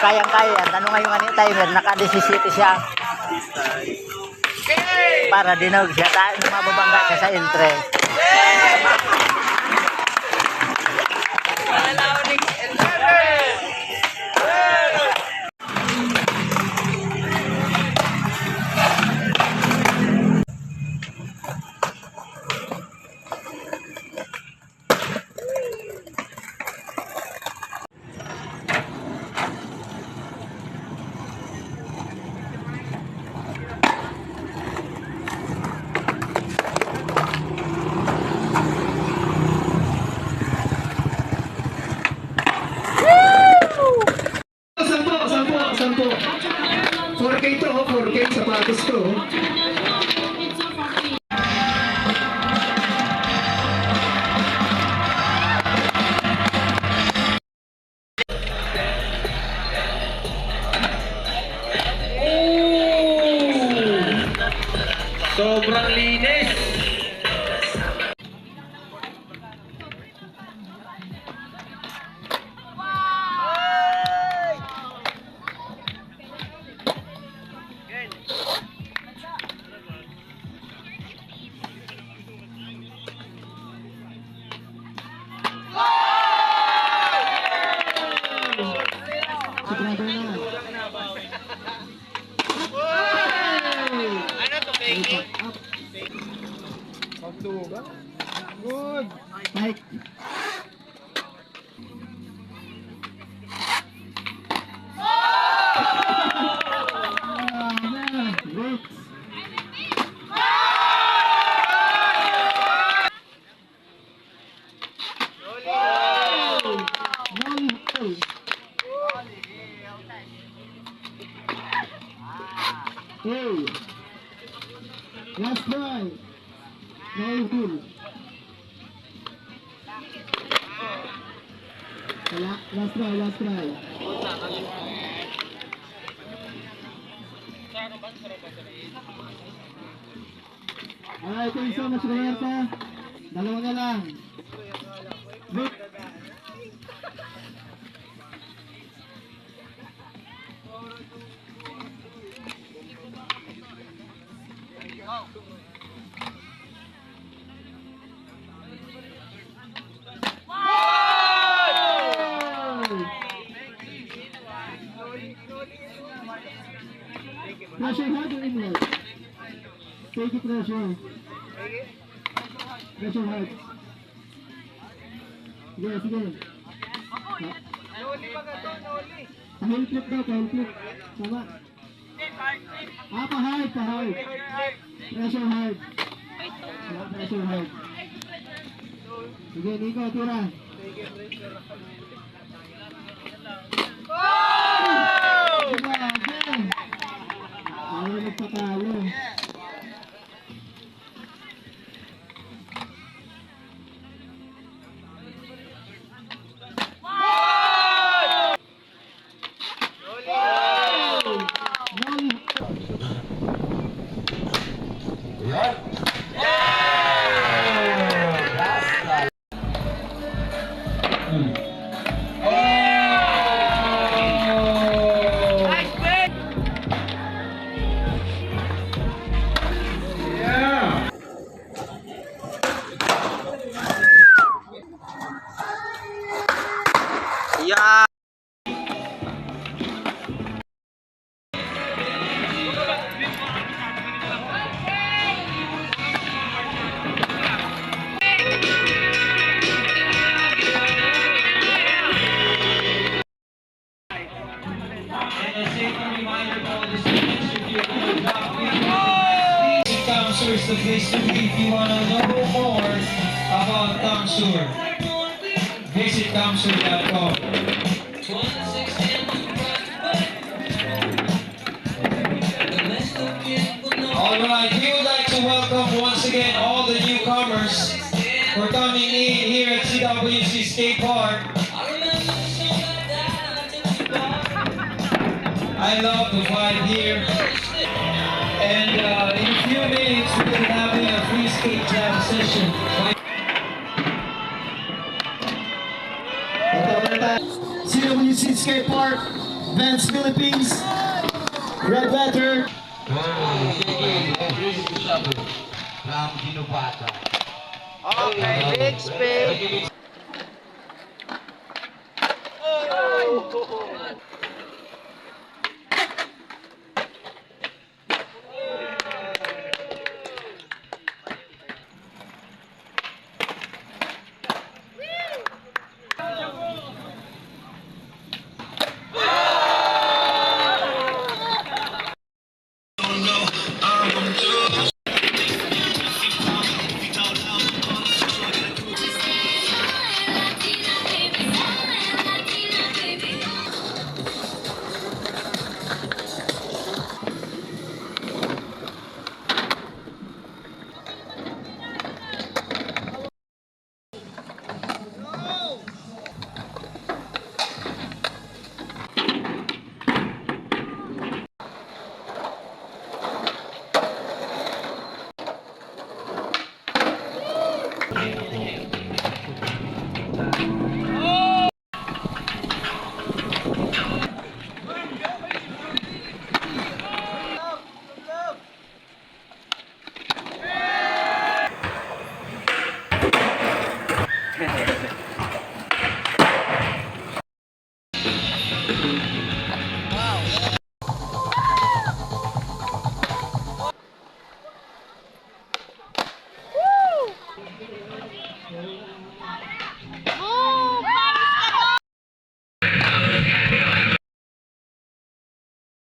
kayang-kaya yan. Tanong nga yung ano yung timer, naka-17 siya. Para dinog siya, mababangga siya sa entre. Sampo. 4K to, 4K sapatos to. Sobrang linis. Sigurado na. Ano to, Becky? Good. Mike. Great. Hey. Last try. No goal. Last try. Alright, thank you so much, Roberta. Dalawa na lang. Great. Pressure hard or inlet? Take it pressure. Pressure hard. Sige. Noli pa ka to, noli. Kahil flip daw, kahil flip. Tama. Pa-hard. Pressure hard. Pressure hard. Sige, Nico, tira. Ayaw magpatalo. Yeah. Is the place to be if you want to know more about Tamsur. Visit tamsur.com. Alright, we would like to welcome once again all the newcomers for coming in here at CWC Skate Park. I love the vibe here. And in a few minutes, we'll be having a free skate jam session. CWC Skate Park, Vans Philippines. Red letter. From Ginubata. Okay, big spin.